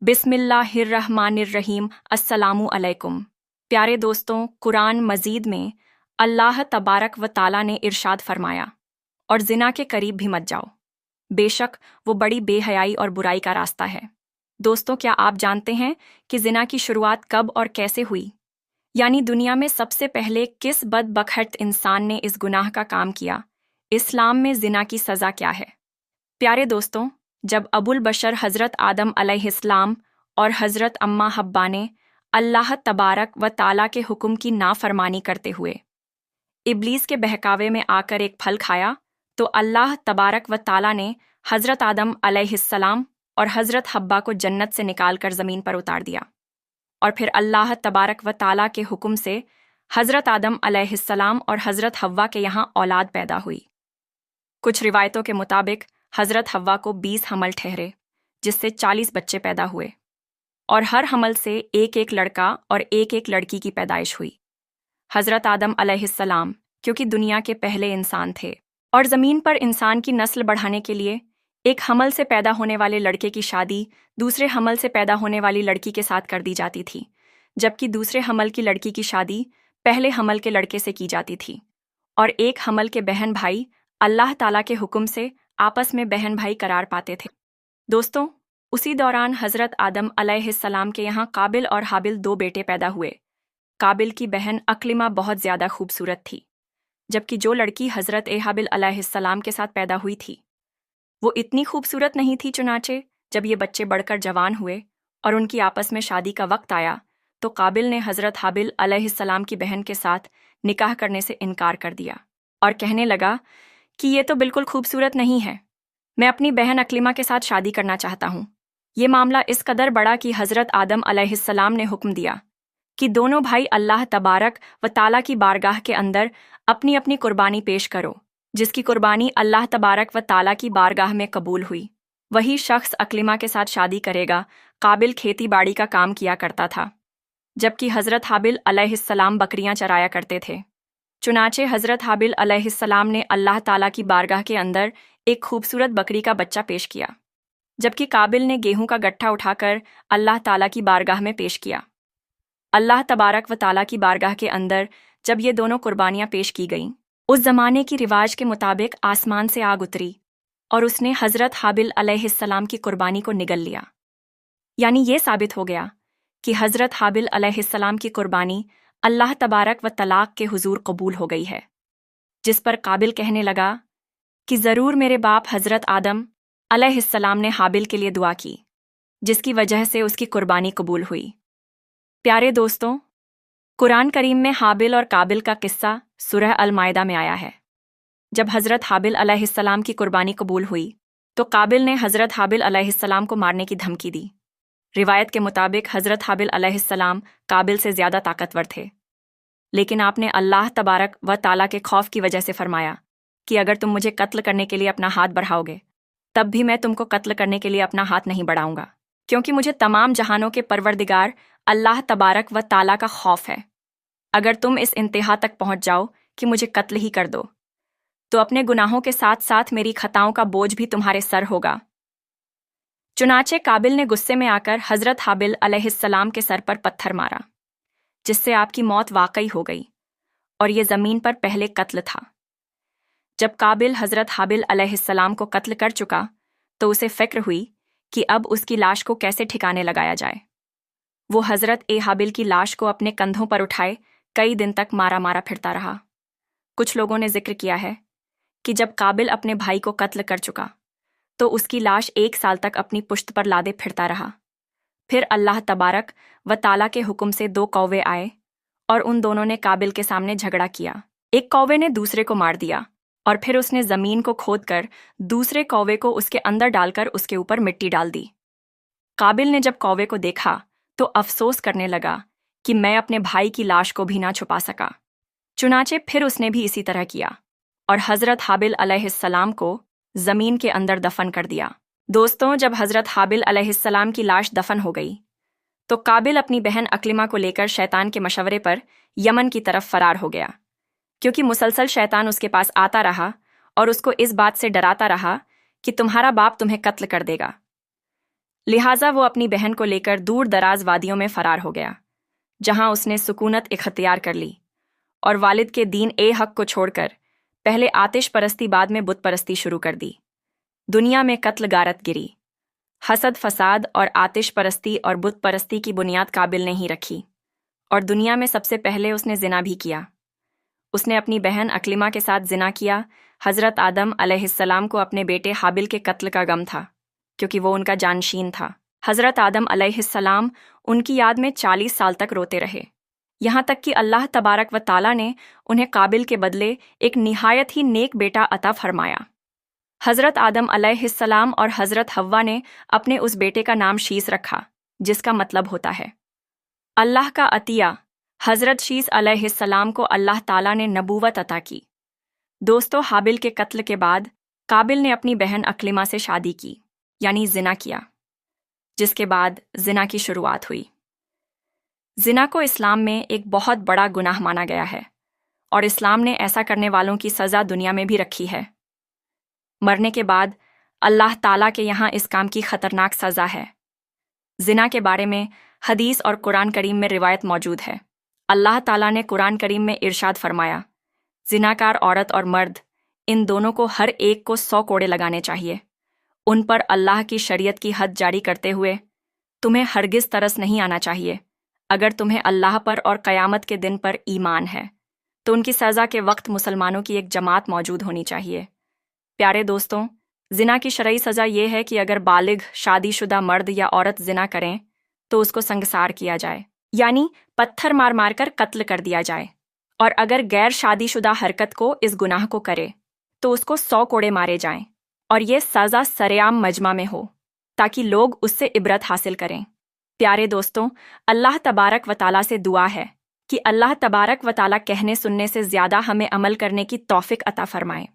बिस्मिल्लाहिर्रहमानिर्रहीम। अस्सलामु अलैकुम। प्यारे दोस्तों, कुरान मजीद में अल्लाह तबारक व ताला ने इरशाद फरमाया, और जिना के करीब भी मत जाओ, बेशक वो बड़ी बेहयाई और बुराई का रास्ता है। दोस्तों, क्या आप जानते हैं कि जिना की शुरुआत कब और कैसे हुई? यानी दुनिया में सबसे पहले किस बदबख्त इंसान ने इस गुनाह का काम किया? इस्लाम में जिना की सज़ा क्या है? प्यारे दोस्तों, जब अबुल बशर हज़रत आदम अलैहिस्सलाम और हज़रत अम्मा हब्बा ने अल्लाह तबारक व ताला के हुक्म की नाफरमानी करते हुए इब्लीस के बहकावे में आकर एक फल खाया, तो अल्लाह तबारक व ताला ने हज़रत आदम अलैहिस्सलाम और हज़रत हब्बा को जन्नत से निकालकर ज़मीन पर उतार दिया। और फिर अल्लाह तबारक व ताला के हुक्म से हज़रत आदम अलैहिस्सलाम और हज़रत हव्वा के यहाँ औलाद पैदा हुई। कुछ रिवायतों के मुताबिक हज़रत हव्वा को 20 हमल ठहरे, जिससे 40 बच्चे पैदा हुए, और हर हमल से एक एक लड़का और एक एक लड़की की पैदाइश हुई। हज़रत आदम अलैहिस्सलाम क्योंकि दुनिया के पहले इंसान थे, और ज़मीन पर इंसान की नस्ल बढ़ाने के लिए एक हमल से पैदा होने वाले लड़के की शादी दूसरे हमल से पैदा होने वाली लड़की के साथ कर दी जाती थी, जबकि दूसरे हमल की लड़की की शादी पहले हमल के लड़के से की जाती थी। और एक हमल के बहन भाई अल्लाह ताला के हुक्म से आपस में बहन भाई करार पाते थे। दोस्तों, उसी दौरान हज़रत आदम अलैहिस्सलाम के यहाँ काबिल और हाबिल 2 बेटे पैदा हुए। काबिल की बहन अक्लिमा बहुत ज़्यादा खूबसूरत थी, जबकि जो लड़की हज़रत हाबिल अलैहिस्सलाम के साथ पैदा हुई थी वो इतनी खूबसूरत नहीं थी। चुनाचे जब ये बच्चे बढ़कर जवान हुए और उनकी आपस में शादी का वक्त आया, तो काबिल ने हज़रत हाबिल अलैहिस्सलाम की बहन के साथ निकाह करने से इनकार कर दिया और कहने लगा कि ये तो बिल्कुल खूबसूरत नहीं है, मैं अपनी बहन अक्लिमा के साथ शादी करना चाहता हूँ। ये मामला इस कदर बड़ा कि हज़रत आदम अलैहिस्सलाम ने हुक्म दिया कि दोनों भाई अल्लाह तबारक व ताला की बारगाह के अंदर अपनी अपनी कुर्बानी पेश करो। जिसकी कुर्बानी अल्लाह तबारक व ताला की बारगाह में कबूल हुई, वही शख्स अक्लिमा के साथ शादी करेगा। काबिल खेती बाड़ी का काम किया करता था, जबकि हज़रत हाबिल अलैहिस्सलाम बकरियां चराया करते थे। चुनाचे हज़रत हाबिल अलैहिस्सलाम ने अल्लाह ताला की बारगाह के अंदर एक खूबसूरत बकरी का बच्चा पेश किया, जबकि काबिल ने गेहूं का गट्ठा उठाकर अल्लाह ताला की बारगाह में पेश किया। अल्लाह तबारक व ताला की बारगाह के अंदर जब ये दोनों कुर्बानियां पेश की गईं, उस ज़माने की रिवाज के मुताबिक आसमान से आग उतरी और उसने हज़रत हाबिल अलैहिस्सलाम की कुर्बानी को निगल लिया। यानी ये साबित हो गया कि हज़रत हाबिल अलैहिस्सलाम की कुर्बानी अल्लाह तबारक व तलाक के हुजूर कबूल हो गई है। जिस पर काबिल कहने लगा कि ज़रूर मेरे बाप हज़रत आदम अलैहिस्सलाम ने हाबिल के लिए दुआ की, जिसकी वजह से उसकी कुर्बानी कबूल हुई। प्यारे दोस्तों, कुरान करीम में हाबिल और काबिल का किस्सा सूरह अल-माइदा में आया है। जब हज़रत हाबिल अलैहिस्सलाम की कुर्बानी कबूल हुई, तो काबिल ने हज़रत हाबिल अलैहिस्सलाम को मारने की धमकी दी। रिवायत के मुताबिक हज़रत हाबिल अलैहिस्सलाम काबिल से ज़्यादा ताकतवर थे, लेकिन आपने अल्लाह तबारक व ताला के खौफ की वजह से फरमाया कि अगर तुम मुझे कत्ल करने के लिए अपना हाथ बढ़ाओगे, तब भी मैं तुमको कत्ल करने के लिए अपना हाथ नहीं बढ़ाऊंगा, क्योंकि मुझे तमाम जहानों के परवरदिगार अल्लाह तबारक व ताला का खौफ है। अगर तुम इस इंतहा तक पहुंच जाओ कि मुझे कत्ल ही कर दो, तो अपने गुनाहों के साथ साथ मेरी खताओं का बोझ भी तुम्हारे सर होगा। चुनाचे काबिल ने गुस्से में आकर हज़रत हाबिल अलैहिस्सलाम के सर पर पत्थर मारा, जिससे आपकी मौत वाकई हो गई, और ये ज़मीन पर पहले कत्ल था। जब काबिल हज़रत हाबिल अलैहिस्सलाम को कत्ल कर चुका, तो उसे फ़िक्र हुई कि अब उसकी लाश को कैसे ठिकाने लगाया जाए। वो हज़रत हाबिल की लाश को अपने कंधों पर उठाए कई दिन तक मारा मारा फिरता रहा। कुछ लोगों ने जिक्र किया है कि जब काबिल अपने भाई को कत्ल कर चुका, तो उसकी लाश 1 साल तक अपनी पुश्त पर लादे फिरता रहा। फिर अल्लाह तबारक व ताला के हुक्म से 2 कौवे आए और उन दोनों ने काबिल के सामने झगड़ा किया। एक कौवे ने दूसरे को मार दिया, और फिर उसने ज़मीन को खोदकर दूसरे कौवे को उसके अंदर डालकर उसके ऊपर मिट्टी डाल दी। काबिल ने जब कौवे को देखा तो अफसोस करने लगा कि मैं अपने भाई की लाश को भी ना छुपा सका। चुनाचे फिर उसने भी इसी तरह किया और हज़रत हाबिल अलैहिस्सलाम को ज़मीन के अंदर दफन कर दिया। दोस्तों, जब हज़रत हाबिल अलैहिस्सलाम की लाश दफन हो गई, तो काबिल अपनी बहन अक्लिमा को लेकर शैतान के मशवरे पर यमन की तरफ फरार हो गया, क्योंकि मुसलसल शैतान उसके पास आता रहा और उसको इस बात से डराता रहा कि तुम्हारा बाप तुम्हें कत्ल कर देगा। लिहाजा वो अपनी बहन को लेकर दूर दराज वादियों में फरार हो गया, जहां उसने सुकूनत इख्तियार कर ली और वालिद के दीन ए हक को छोड़कर पहले आतिश परस्ती बाद में बुत परस्ती शुरू कर दी। दुनिया में कत्ल गारत गिरी। हसद, फसाद और आतिश परस्ती और बुत परस्ती की बुनियाद काबिल ने ही रखी, और दुनिया में सबसे पहले उसने जिना भी किया। उसने अपनी बहन अकलिमा के साथ जिना किया। हज़रत आदम अलैहिस्सलाम को अपने बेटे हाबिल के कत्ल का गम था, क्योंकि वो उनका जानशीन था। हज़रत आदम अलैहिस्सलाम उनकी याद में 40 साल तक रोते रहे, यहाँ तक कि अल्लाह तबारक व ताला ने उन्हें काबिल के बदले एक निहायत ही नेक बेटा अता फरमाया। हज़रत आदम अलैहिस्सलाम और हज़रत हव्वा ने अपने उस बेटे का नाम शीस रखा, जिसका मतलब होता है अल्लाह का अतिया। हज़रत शीस अलैहिस्सलाम को अल्लाह ताला ने नबूवत अता की। दोस्तों, हाबिल के कत्ल के बाद काबिल ने अपनी बहन अकलिमा से शादी की, यानी जिना किया, जिसके बाद जिना की शुरुआत हुई। जिना को इस्लाम में एक बहुत बड़ा गुनाह माना गया है, और इस्लाम ने ऐसा करने वालों की सज़ा दुनिया में भी रखी है। मरने के बाद अल्लाह ताला के यहाँ इस काम की ख़तरनाक सज़ा है। जिना के बारे में हदीस और कुरान करीम में रिवायत मौजूद है। अल्लाह ताला ने कुरान करीम में इरशाद फरमाया, जिनाकार औरत और मर्द, इन दोनों को हर एक को 100 कोड़े लगाने चाहिए। उन पर अल्लाह की शरीयत की हद जारी करते हुए तुम्हें हरगिज़ तरस नहीं आना चाहिए। अगर तुम्हें अल्लाह पर और क़यामत के दिन पर ईमान है, तो उनकी सज़ा के वक्त मुसलमानों की एक जमात मौजूद होनी चाहिए। प्यारे दोस्तों, जिना की शरई सज़ा ये है कि अगर बालिग शादीशुदा मर्द या औरत जिना करें तो उसको संगसार किया जाए, यानी पत्थर मार मार कर कत्ल कर दिया जाए। और अगर गैर शादीशुदा हरकत को इस गुनाह को करे तो उसको 100 कोड़े मारे जाएं, और ये सज़ा सरेआम मजमा में हो, ताकि लोग उससे इबरत हासिल करें। प्यारे दोस्तों, अल्लाह तबारक व ताला से दुआ है कि अल्लाह तबारक व ताला कहने सुनने से ज़्यादा हमें अमल करने की तौफीक अता फरमाए।